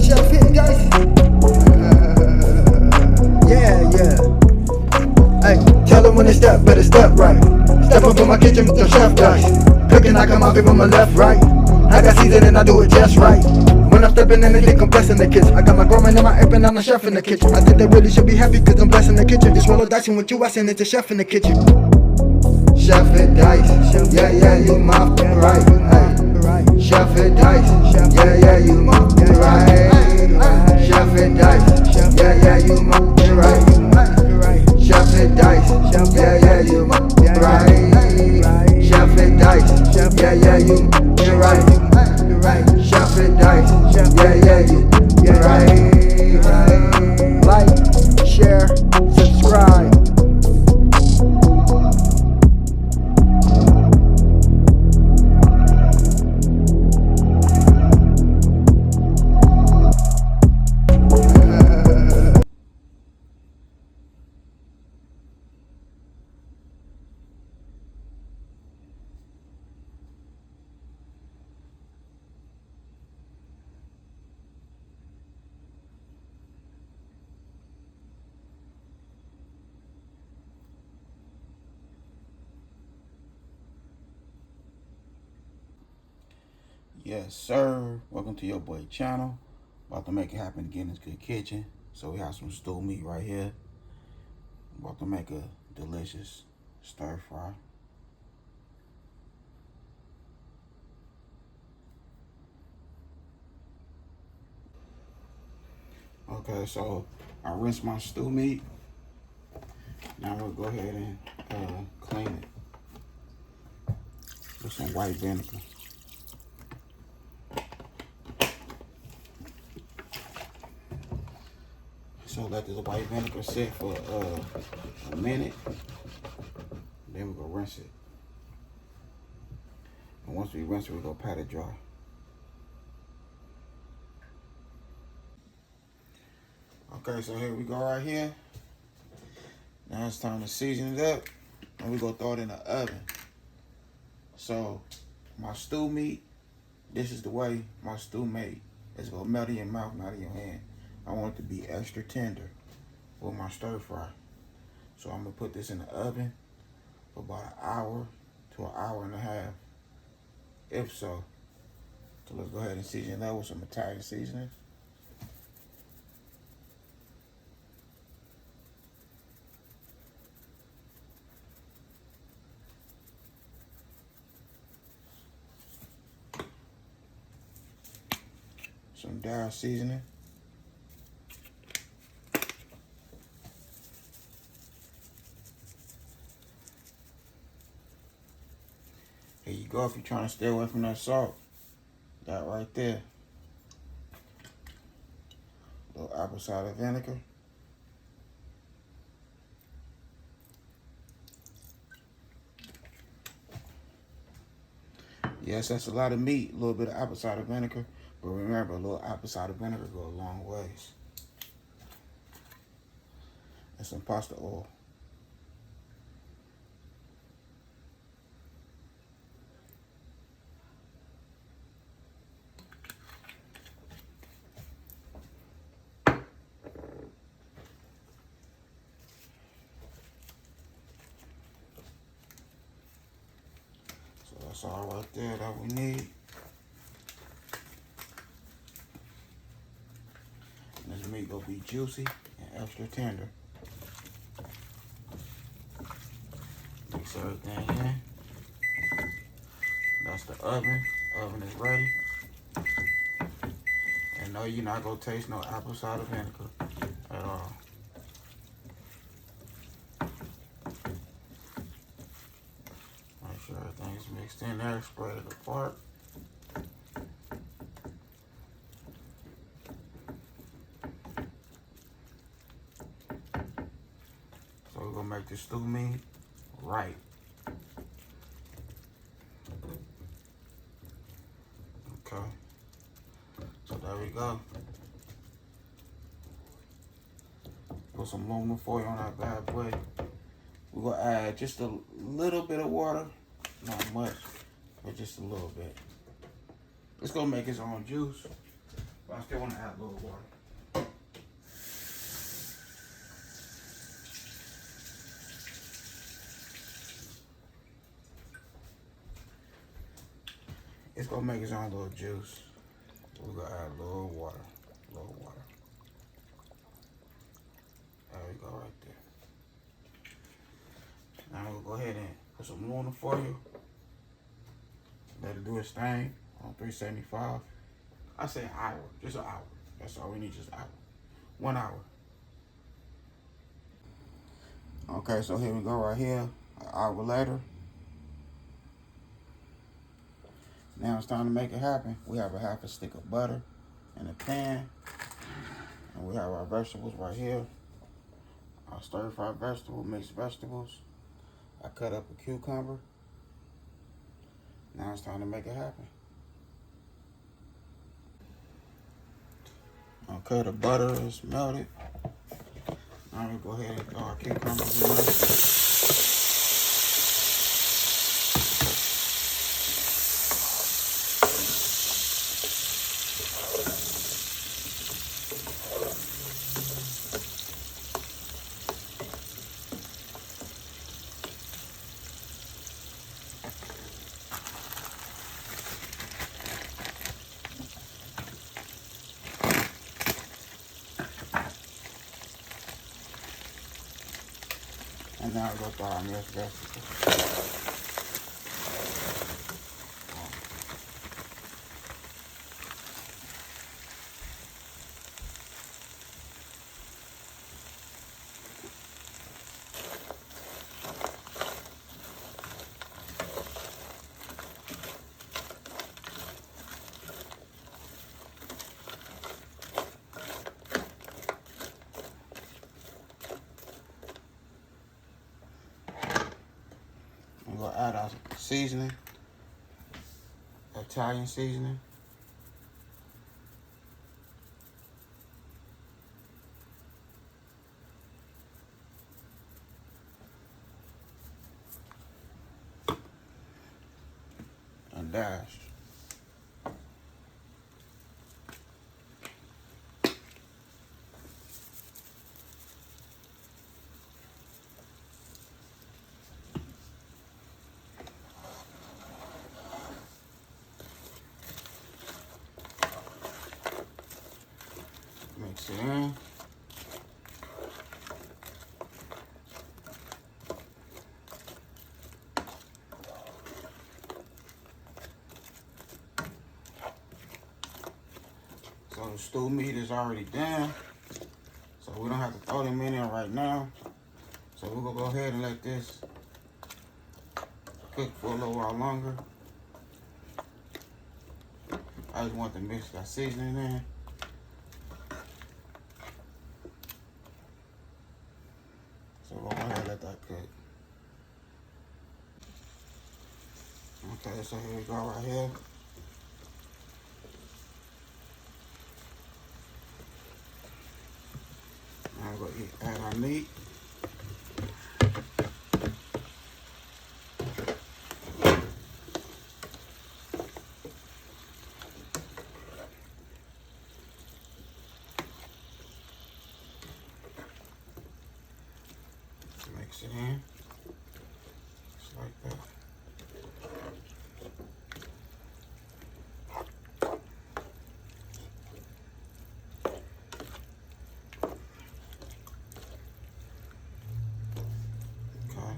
chef hit, guys. Yeah. Hey, tell them when they step, better step right. Step up in my kitchen with the chef guys. Cooking, I come out from my left, right. I got season and I do it just right. When I'm stepping in, they think I'm blessing the kitchen. I got my grandma and my apron, I'm the chef in the kitchen. I think they really should be happy cause I'm blessing the kitchen. Just roll a dice and with you, I send it to chef in the kitchen. Chef it dice, yeah, you my right. Hey. Chef it dice, yeah, you my right. Chef it dice, yeah, you my right. Chef it dice, yeah, you my right. Chef it dice, yeah, you right. Chef it dice, yeah, you right. Like, share, subscribe. Yes, sir. Welcome to your boy channel. About to make it happen again in this good kitchen. So we have some stewed meat right here. About to make a delicious stir fry. Okay, so I rinsed my stew meat. Now we'll go ahead and clean it with some white vinegar. So let this white vinegar sit for a minute. Then we're gonna rinse it. And once we rinse it, we're gonna pat it dry. Okay, so here we go right here. Now it's time to season it up. And we're gonna throw it in the oven. So my stew meat, this is the way my stew made. It's gonna melt in your mouth, not in your hand. I want it to be extra tender with my stir fry. So I'm gonna put this in the oven for about an hour to an hour and a half, if so. So let's go ahead and season that with some Italian seasoning. Some Dara seasoning. Here you go if you're trying to stay away from that salt. That right there. A little apple cider vinegar. Yes, that's a lot of meat, a little bit of apple cider vinegar. But remember, a little apple cider vinegar goes a long ways. And some pasta oil. So that's all right there that we need. And this meat gonna be juicy and extra tender. Mix everything in. That's the oven. Oven is ready. And no, you're not gonna taste no apple cider vinegar at all. Make sure everything's mixed in there, spread it apart. So we're gonna make this stew meat right. Okay. So there we go. Put some aluminum foil on that bad boy. We're gonna add just a little bit of water, not much, but just a little bit. It's gonna make its own juice. I still want to add a little water. It's gonna make its own little juice. We're gonna add a little water. A little water. There we go, right there. Now we'll go ahead and put some more in the foil. Let it do its thing on 375. I say an hour, just an hour. That's all we need, just an hour. 1 hour. Okay, so here we go right here, an hour later. Now it's time to make it happen. We have a half a stick of butter in a pan. And we have our vegetables right here. Our stir-fried vegetable, mixed vegetables. I cut up a cucumber. Now it's time to make it happen. Okay, the butter is melted. Now we go ahead and throw our cucumbers in there. And now we're going to throw our mixed vegetables. We're going to add our seasoning, Italian seasoning. And dash. Mix it in. So the stew meat is already done. So we don't have to throw them in there right now. So we're gonna go ahead and let this cook for a little while longer. I just want to mix that seasoning in. So we'll go ahead and let that cook. Okay, so here we go right here. Now we're going to add our meat. Mix it in, just like that. Okay.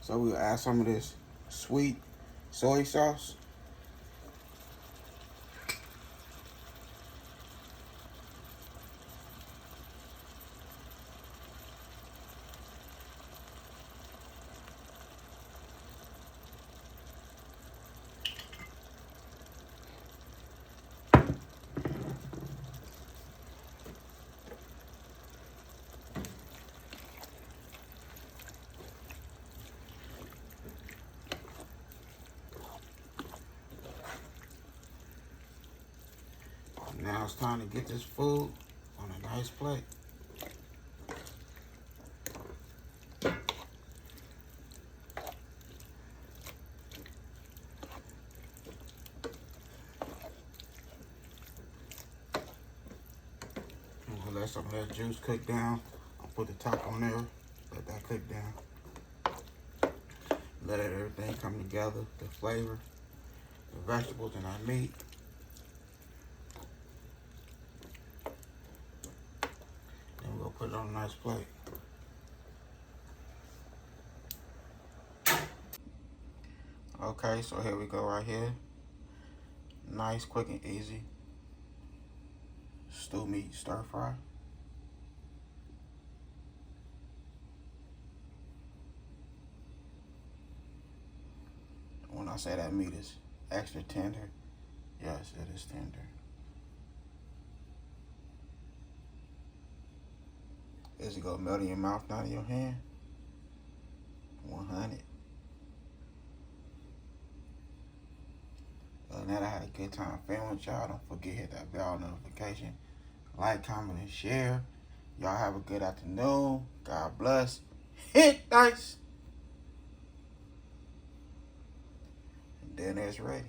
So we'll add some of this sweet soy sauce. Now it's time to get this food on a nice plate. let some of that juice cook down. I'll put the top on there. Let that cook down. Let everything come together. The flavor, the vegetables, and our meat. Then we're gonna put it on a nice plate. Okay, so here we go right here. Nice, quick, and easy stew meat stir fry. When I say that meat is extra tender, yes, it is tender. Is it gonna melt in your mouth, not in your hand? 100. Other than that, I had a good time filming with y'all. Don't forget, hit that bell notification. Like, comment, and share. Y'all have a good afternoon. God bless. Hit dice. And then it's ready.